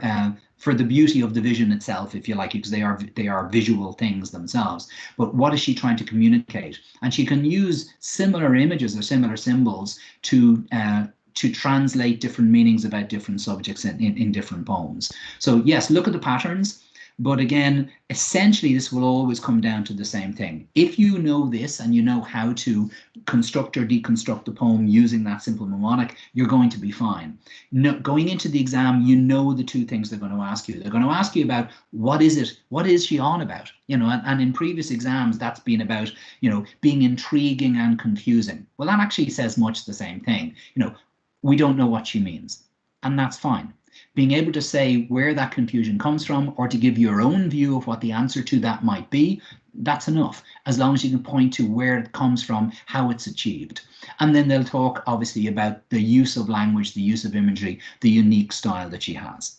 the beauty of the vision itself, if you like, because they are visual things themselves. But what is she trying to communicate? And she can use similar images or similar symbols to translate different meanings about different subjects in different poems. So yes, look at the patterns. But again, essentially, this will always come down to the same thing. If you know this and you know how to construct or deconstruct the poem using that simple mnemonic, you're going to be fine. Going into the exam, the two things they're going to ask you. They're going to ask you about what is she on about? And in previous exams, that's been about, being intriguing and confusing. Well, that actually says much the same thing. We don't know what she means, and that's fine. Being able to say where that confusion comes from, or to give your own view of what the answer to that might be, that's enough, as long as you can point to where it comes from, how it's achieved. And then they'll talk obviously about the use of language, the use of imagery, the unique style that she has.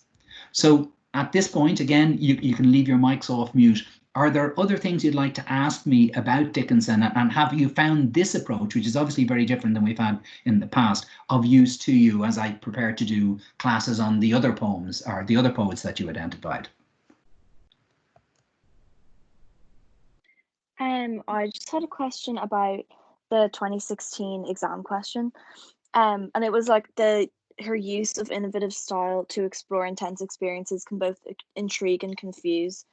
So at this point, again, you can leave your mics off mute. Are there other things you'd like to ask me about Dickinson, and have you found this approach, which is obviously very different than we've had in the past, of use to you as I prepare to do classes on the other poems or the other poets that you identified? I just had a question about the 2016 exam question, and it was like her use of innovative style to explore intense experiences can both intrigue and confuse.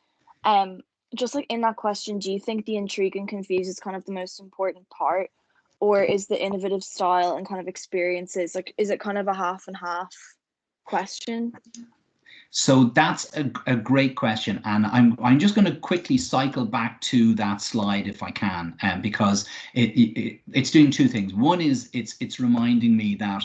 Just like in that question, do you think the intrigue and confuse is kind of the most important part, or is the innovative style and kind of experiences, like, is it kind of a half and half question? So that's a great question, and I'm just going to quickly cycle back to that slide if I can, because it's doing two things. One is it's reminding me that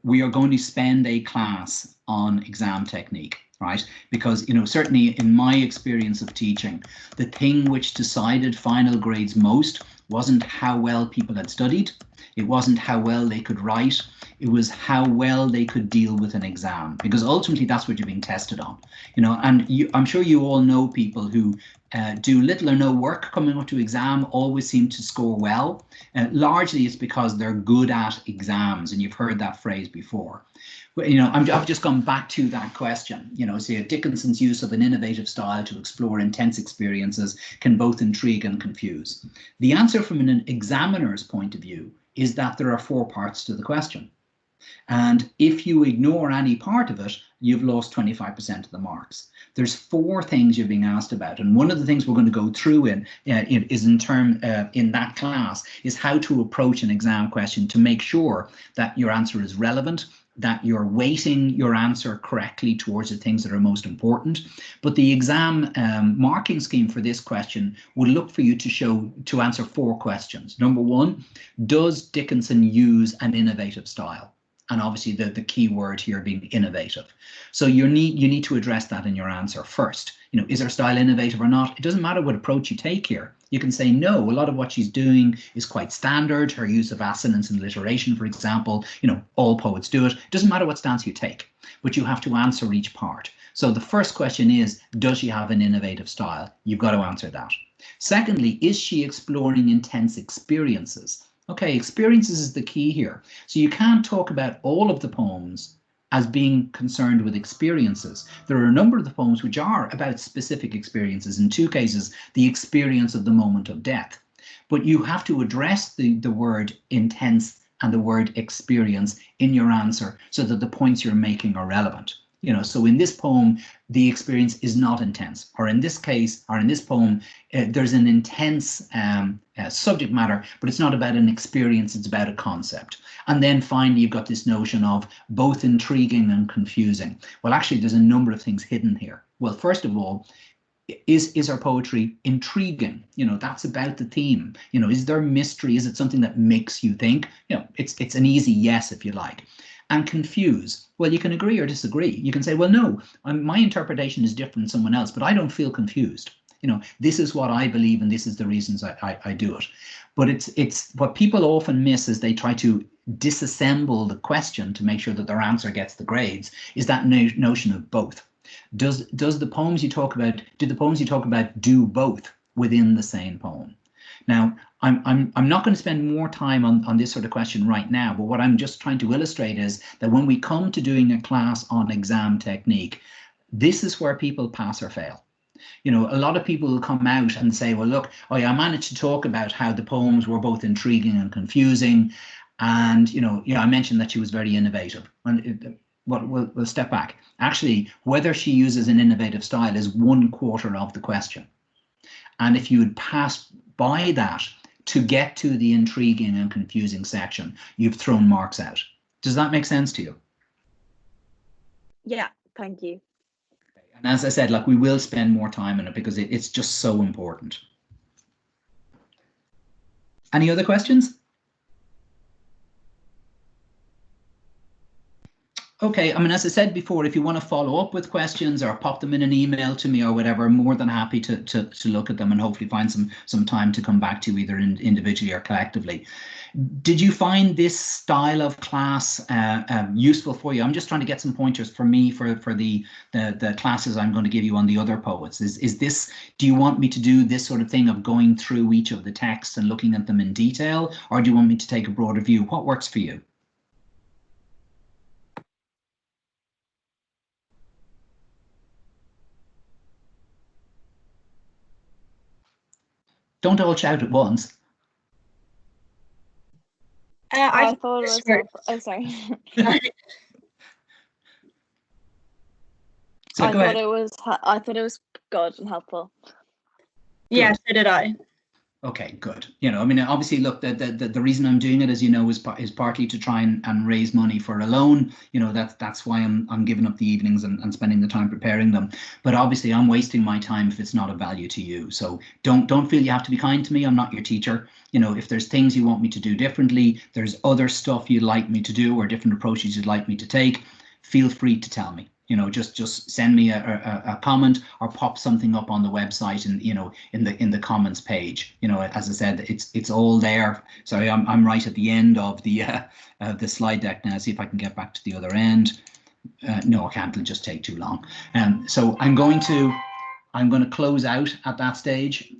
we are going to spend a class on exam technique. Right? Because, certainly in my experience of teaching, the thing which decided final grades most wasn't how well people had studied. It wasn't how well they could write. It was how well they could deal with an exam, because ultimately that's what you're being tested on. And I'm sure you all know people who do little or no work coming up to exam, always seem to score well. Largely it's because they're good at exams, and you've heard that phrase before. I've just gone back to that question. So Dickinson's use of an innovative style to explore intense experiences can both intrigue and confuse. The answer from an examiner's point of view is that there are 4 parts to the question. And if you ignore any part of it, you've lost 25% of the marks. There's 4 things you're being asked about, and one of the things we're going to go through in that class is how to approach an exam question to make sure that your answer is relevant, that you're weighting your answer correctly towards the things that are most important. But the exam marking scheme for this question would look for you to answer 4 questions. Number 1, does Dickinson use an innovative style? And obviously the key word here being innovative. So you need to address that in your answer first. Is her style innovative or not? It doesn't matter what approach you take here. You can say no, a lot of what she's doing is quite standard. Her use of assonance and alliteration, for example, all poets do it. It doesn't matter what stance you take, but you have to answer each part. So the first question is, does she have an innovative style? You've got to answer that. Secondly, is she exploring intense experiences? Okay, experiences is the key here. So you can't talk about all of the poems as being concerned with experiences. There are a number of the poems which are about specific experiences. In 2 cases, the experience of the moment of death. But you have to address the word intense and the word experience in your answer so that the points you're making are relevant. So in this poem, the experience is not intense, or in this case, or in this poem, there's an intense subject matter, but it's not about an experience, it's about a concept. And then finally, you've got this notion of both intriguing and confusing. Well, actually, there's a number of things hidden here. Well, first of all, is our poetry intriguing? That's about the theme. Is there mystery? Is it something that makes you think? It's an easy yes, if you like. And confuse. Well, you can agree or disagree. You can say, well, no, my interpretation is different than someone else, but I don't feel confused. This is what I believe, and this is the reasons I do it. But it's what people often miss as they try to disassemble the question to make sure that their answer gets the grades, is that notion of both. Does the poems you talk about, do both within the same poem? Now, I'm not going to spend more time on this sort of question right now, but what I'm just trying to illustrate is that when we come to doing a class on exam technique, this is where people pass or fail. A lot of people will come out and say, well, look, I managed to talk about how the poems were both intriguing and confusing. And, I mentioned that she was very innovative. And we'll step back. Actually, whether she uses an innovative style is 1/4 of the question. And if you would pass by that to get to the intriguing and confusing section, you've thrown marks out. Does that make sense to you? Yeah, thank you. And as I said, we will spend more time on it because it's just so important. Any other questions? Okay, as I said before, if you want to follow up with questions or pop them in an email to me or whatever, I'm more than happy to look at them and hopefully find some time to come back to either individually or collectively. Did you find this style of class useful for you? I'm just trying to get some pointers for me for the classes I'm going to give you on the other poets. Is this, do you want me to do this sort of thing of going through each of the texts and looking at them in detail, or do you want me to take a broader view? What works for you? Don't all shout at once. I thought it was helpful. Oh, sorry. So I thought it was good and helpful. Yeah, so did I. Okay, good. Obviously, look, the reason I'm doing it, as you know, is partly to try and raise money for a loan. That's why I'm giving up the evenings and spending the time preparing them. But obviously, I'm wasting my time if it's not of value to you. So don't feel you have to be kind to me. I'm not your teacher. If there's things you want me to do differently, there's other stuff you'd like me to do or different approaches you'd like me to take, feel free to tell me. Just send me a comment or pop something up on the website and in the comments page. As I said, it's all there. Sorry, I'm right at the end of the slide deck now. See if I can get back to the other end. No, I can't. It'll just take too long. So I'm going to close out at that stage.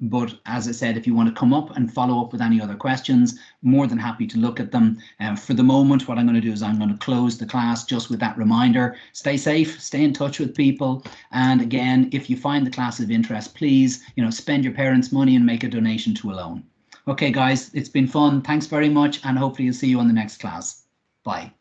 But as I said, if you want to come up and follow up with any other questions, more than happy to look at them. For the moment, what I'm going to do is I'm going to close the class just with that reminder. Stay safe, stay in touch with people. And again, if you find the class of interest, please, spend your parents' money and make a donation to a loan. Okay, guys, it's been fun. Thanks very much. And hopefully you'll see you on the next class. Bye.